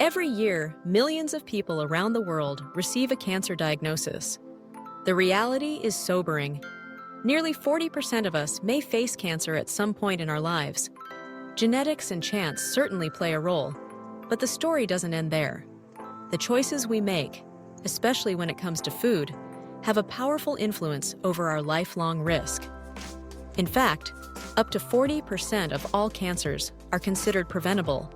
Every year, millions of people around the world receive a cancer diagnosis. The reality is sobering. Nearly 40% of us may face cancer at some point in our lives. Genetics and chance certainly play a role, but the story doesn't end there. The choices we make, especially when it comes to food, have a powerful influence over our lifelong risk. In fact, up to 40% of all cancers are considered preventable,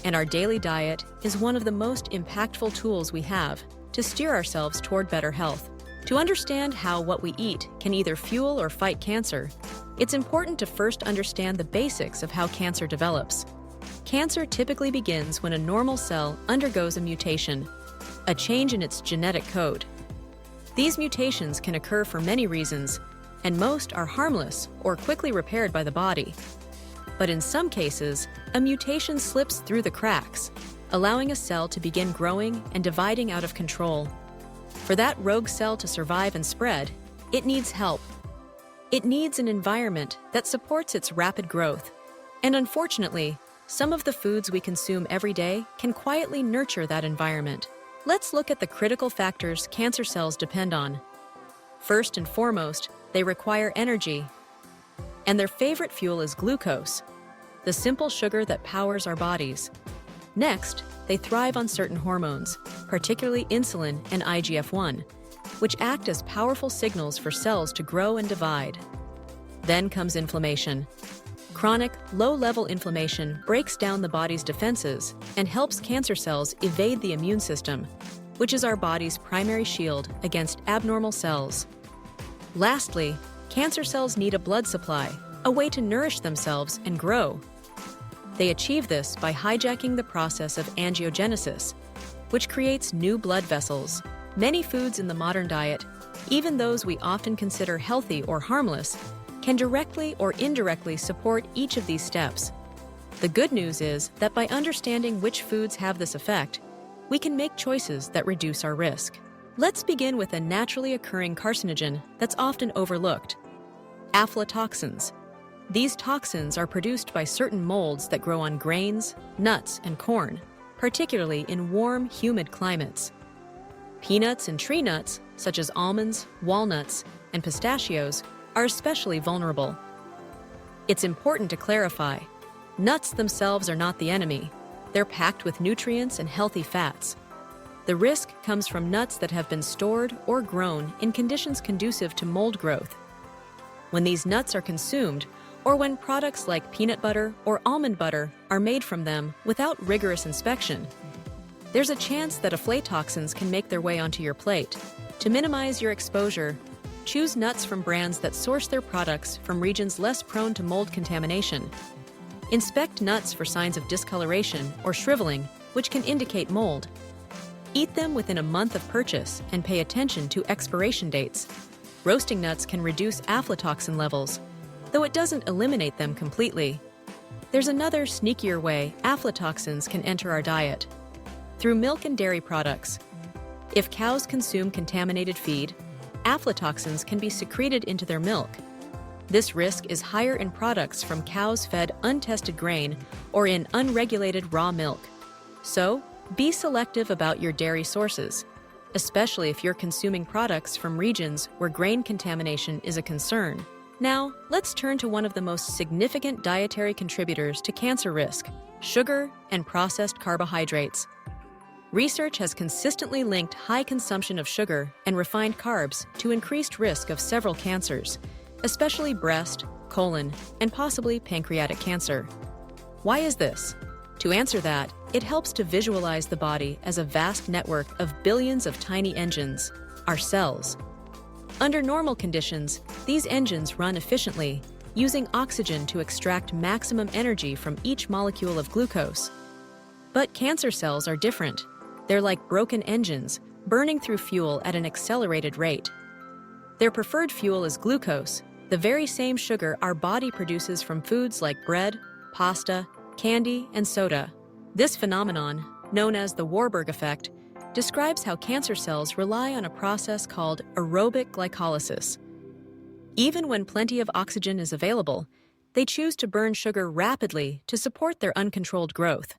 and our daily diet is one of the most impactful tools we have to steer ourselves toward better health. To understand how what we eat can either fuel or fight cancer, it's important to first understand the basics of how cancer develops. Cancer typically begins when a normal cell undergoes a mutation, a change in its genetic code. These mutations can occur for many reasons, and most are harmless or quickly repaired by the body. But in some cases, a mutation slips through the cracks, allowing a cell to begin growing and dividing out of control. For that rogue cell to survive and spread, it needs help. It needs an environment that supports its rapid growth. And unfortunately, some of the foods we consume every day can quietly nurture that environment. Let's look at the critical factors cancer cells depend on. First and foremost, they require energy. And their favorite fuel is glucose, the simple sugar that powers our bodies. Next, they thrive on certain hormones, particularly insulin and IGF-1, which act as powerful signals for cells to grow and divide. Then comes inflammation. Chronic, low-level inflammation breaks down the body's defenses and helps cancer cells evade the immune system, which is our body's primary shield against abnormal cells. Lastly, cancer cells need a blood supply, a way to nourish themselves and grow. They achieve this by hijacking the process of angiogenesis, which creates new blood vessels. Many foods in the modern diet, even those we often consider healthy or harmless, can directly or indirectly support each of these steps. The good news is that by understanding which foods have this effect, we can make choices that reduce our risk. Let's begin with a naturally occurring carcinogen that's often overlooked: aflatoxins. These toxins are produced by certain molds that grow on grains, nuts, and corn, particularly in warm, humid climates. Peanuts and tree nuts, such as almonds, walnuts, and pistachios, are especially vulnerable. It's important to clarify, nuts themselves are not the enemy. They're packed with nutrients and healthy fats. The risk comes from nuts that have been stored or grown in conditions conducive to mold growth. When these nuts are consumed, or when products like peanut butter or almond butter are made from them without rigorous inspection, there's a chance that aflatoxins can make their way onto your plate. To minimize your exposure, choose nuts from brands that source their products from regions less prone to mold contamination. Inspect nuts for signs of discoloration or shriveling, which can indicate mold. Eat them within a month of purchase and pay attention to expiration dates. Roasting nuts can reduce aflatoxin levels, though it doesn't eliminate them completely. There's another sneakier way aflatoxins can enter our diet: through milk and dairy products. If cows consume contaminated feed, aflatoxins can be secreted into their milk. This risk is higher in products from cows fed untested grain or in unregulated raw milk. So, be selective about your dairy sources, especially if you're consuming products from regions where grain contamination is a concern. Now, let's turn to one of the most significant dietary contributors to cancer risk: sugar and processed carbohydrates. Research has consistently linked high consumption of sugar and refined carbs to increased risk of several cancers, especially breast, colon, and possibly pancreatic cancer. Why is this? To answer that, it helps to visualize the body as a vast network of billions of tiny engines, our cells. Under normal conditions, these engines run efficiently, using oxygen to extract maximum energy from each molecule of glucose. But cancer cells are different. They're like broken engines, burning through fuel at an accelerated rate. Their preferred fuel is glucose, the very same sugar our body produces from foods like bread, pasta, candy, and soda. This phenomenon, known as the Warburg effect, describes how cancer cells rely on a process called aerobic glycolysis. Even when plenty of oxygen is available, they choose to burn sugar rapidly to support their uncontrolled growth.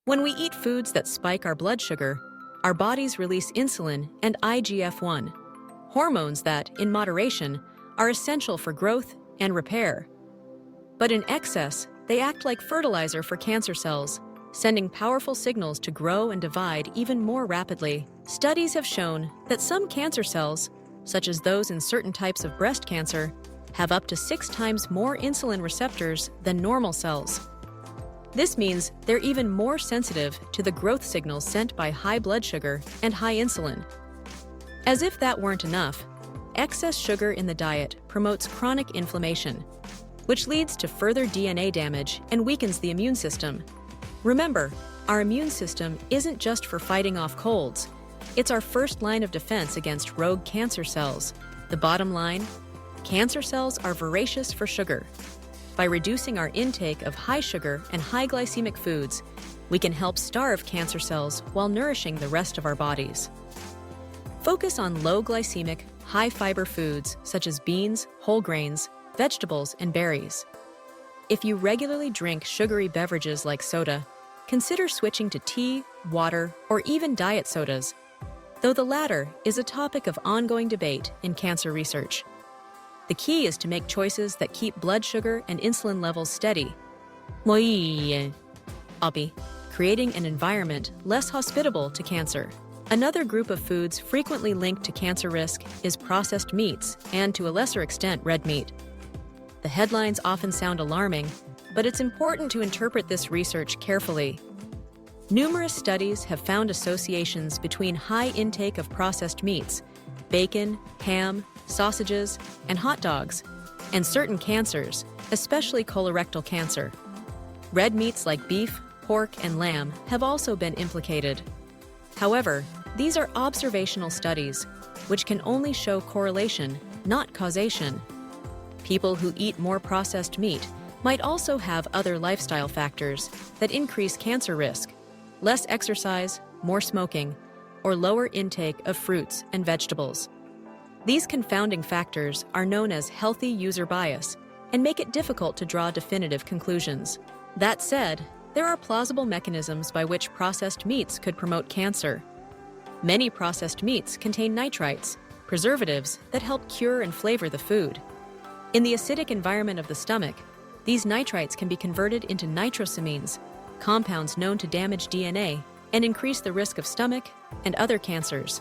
When we eat foods that spike our blood sugar, our bodies release insulin and IGF-1, hormones that, in moderation, are essential for growth and repair. But in excess, they act like fertilizer for cancer cells, sending powerful signals to grow and divide even more rapidly. Studies have shown that some cancer cells, such as those in certain types of breast cancer, have up to 6 times more insulin receptors than normal cells. This means they're even more sensitive to the growth signals sent by high blood sugar and high insulin. As if that weren't enough, excess sugar in the diet promotes chronic inflammation, which leads to further DNA damage and weakens the immune system. Remember, our immune system isn't just for fighting off colds. It's our first line of defense against rogue cancer cells. The bottom line? Cancer cells are voracious for sugar. By reducing our intake of high sugar and high glycemic foods, we can help starve cancer cells while nourishing the rest of our bodies. Focus on low glycemic, high fiber foods such as beans, whole grains, vegetables, and berries. If you regularly drink sugary beverages like soda, consider switching to tea, water, or even diet sodas, though the latter is a topic of ongoing debate in cancer research. The key is to make choices that keep blood sugar and insulin levels steady, creating an environment less hospitable to cancer. Another group of foods frequently linked to cancer risk is processed meats and, to a lesser extent, red meat. The headlines often sound alarming, but it's important to interpret this research carefully. Numerous studies have found associations between high intake of processed meats, bacon, ham, sausages, and hot dogs, and certain cancers, especially colorectal cancer. Red meats like beef, pork, and lamb have also been implicated. However, these are observational studies, which can only show correlation, not causation. People who eat more processed meat might also have other lifestyle factors that increase cancer risk: less exercise, more smoking, or lower intake of fruits and vegetables. These confounding factors are known as healthy user bias and make it difficult to draw definitive conclusions. That said, there are plausible mechanisms by which processed meats could promote cancer. Many processed meats contain nitrites, preservatives that help cure and flavor the food. In the acidic environment of the stomach, these nitrites can be converted into nitrosamines, compounds known to damage DNA and increase the risk of stomach and other cancers.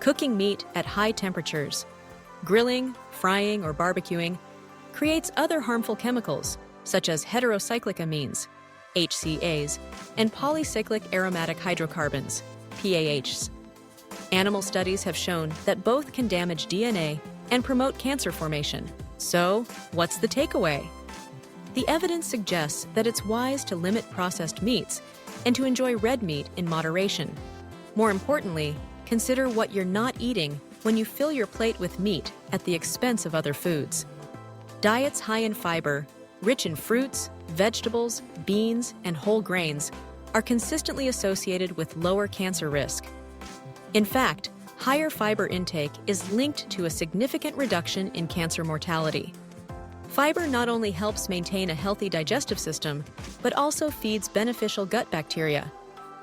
Cooking meat at high temperatures, grilling, frying, or barbecuing creates other harmful chemicals such as heterocyclic amines, HCAs, and polycyclic aromatic hydrocarbons, PAHs. Animal studies have shown that both can damage DNA and promote cancer formation. So, what's the takeaway? The evidence suggests that it's wise to limit processed meats and to enjoy red meat in moderation. More importantly, consider what you're not eating when you fill your plate with meat at the expense of other foods. Diets high in fiber, rich in fruits, vegetables, beans, and whole grains are consistently associated with lower cancer risk. In fact, higher fiber intake is linked to a significant reduction in cancer mortality. Fiber not only helps maintain a healthy digestive system, but also feeds beneficial gut bacteria,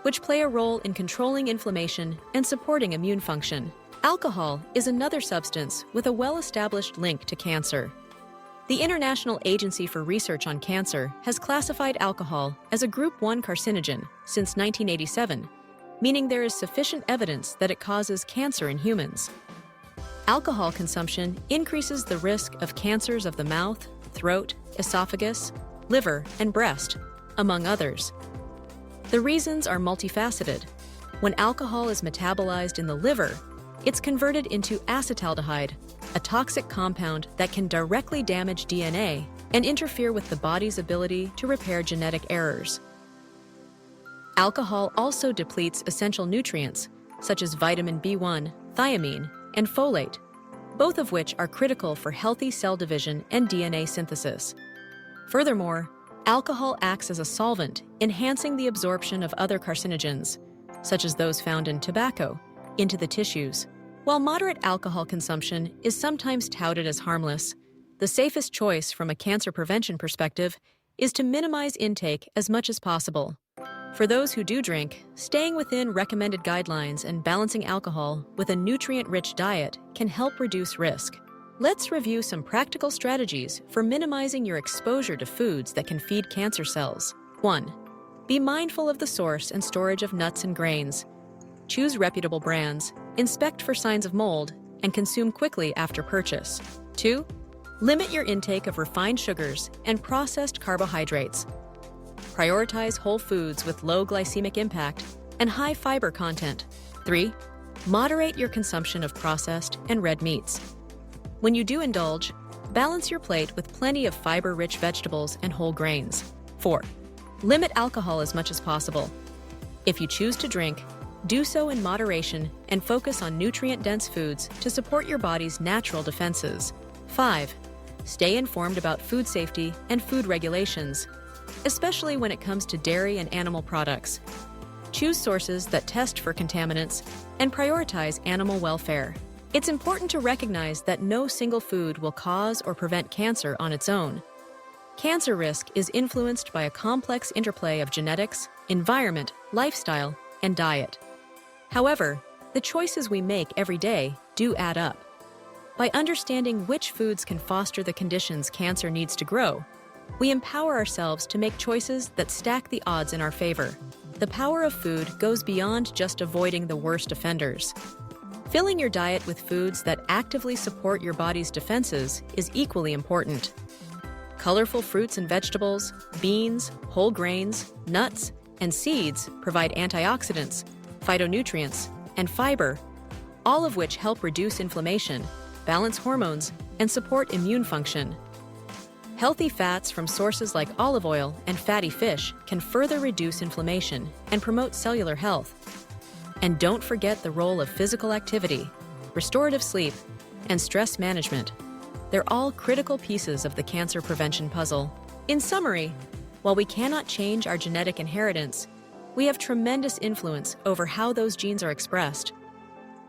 which play a role in controlling inflammation and supporting immune function. Alcohol is another substance with a well-established link to cancer. The International Agency for Research on Cancer has classified alcohol as a Group 1 carcinogen since 1987, meaning there is sufficient evidence that it causes cancer in humans. Alcohol consumption increases the risk of cancers of the mouth, throat, esophagus, liver, and breast, among others. The reasons are multifaceted. When alcohol is metabolized in the liver, it's converted into acetaldehyde, a toxic compound that can directly damage DNA and interfere with the body's ability to repair genetic errors. Alcohol also depletes essential nutrients, such as vitamin B1, thiamine, and folate, both of which are critical for healthy cell division and DNA synthesis. Furthermore, alcohol acts as a solvent, enhancing the absorption of other carcinogens, such as those found in tobacco, into the tissues. While moderate alcohol consumption is sometimes touted as harmless, the safest choice from a cancer prevention perspective is to minimize intake as much as possible. For those who do drink, staying within recommended guidelines and balancing alcohol with a nutrient-rich diet can help reduce risk. Let's review some practical strategies for minimizing your exposure to foods that can feed cancer cells. 1. Be mindful of the source and storage of nuts and grains. Choose reputable brands, inspect for signs of mold, and consume quickly after purchase. 2. Limit your intake of refined sugars and processed carbohydrates. Prioritize whole foods with low glycemic impact and high fiber content. 3. Moderate your consumption of processed and red meats. When you do indulge, balance your plate with plenty of fiber-rich vegetables and whole grains. 4. Limit alcohol as much as possible. If you choose to drink, do so in moderation and focus on nutrient-dense foods to support your body's natural defenses. 5. Stay informed about food safety and food regulations, especially when it comes to dairy and animal products. Choose sources that test for contaminants and prioritize animal welfare. It's important to recognize that no single food will cause or prevent cancer on its own. Cancer risk is influenced by a complex interplay of genetics, environment, lifestyle, and diet. However, the choices we make every day do add up. By understanding which foods can foster the conditions cancer needs to grow, we empower ourselves to make choices that stack the odds in our favor. The power of food goes beyond just avoiding the worst offenders. Filling your diet with foods that actively support your body's defenses is equally important. Colorful fruits and vegetables, beans, whole grains, nuts, and seeds provide antioxidants, phytonutrients, and fiber, all of which help reduce inflammation, balance hormones, and support immune function. Healthy fats from sources like olive oil and fatty fish can further reduce inflammation and promote cellular health. And don't forget the role of physical activity, restorative sleep, and stress management. They're all critical pieces of the cancer prevention puzzle. In summary, while we cannot change our genetic inheritance, we have tremendous influence over how those genes are expressed.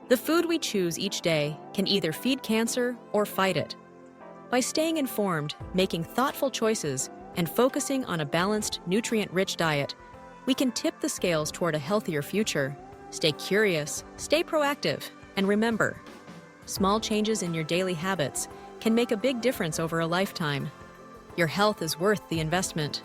The food we choose each day can either feed cancer or fight it. By staying informed, making thoughtful choices, and focusing on a balanced, nutrient-rich diet, we can tip the scales toward a healthier future. Stay curious, stay proactive, and remember, small changes in your daily habits can make a big difference over a lifetime. Your health is worth the investment.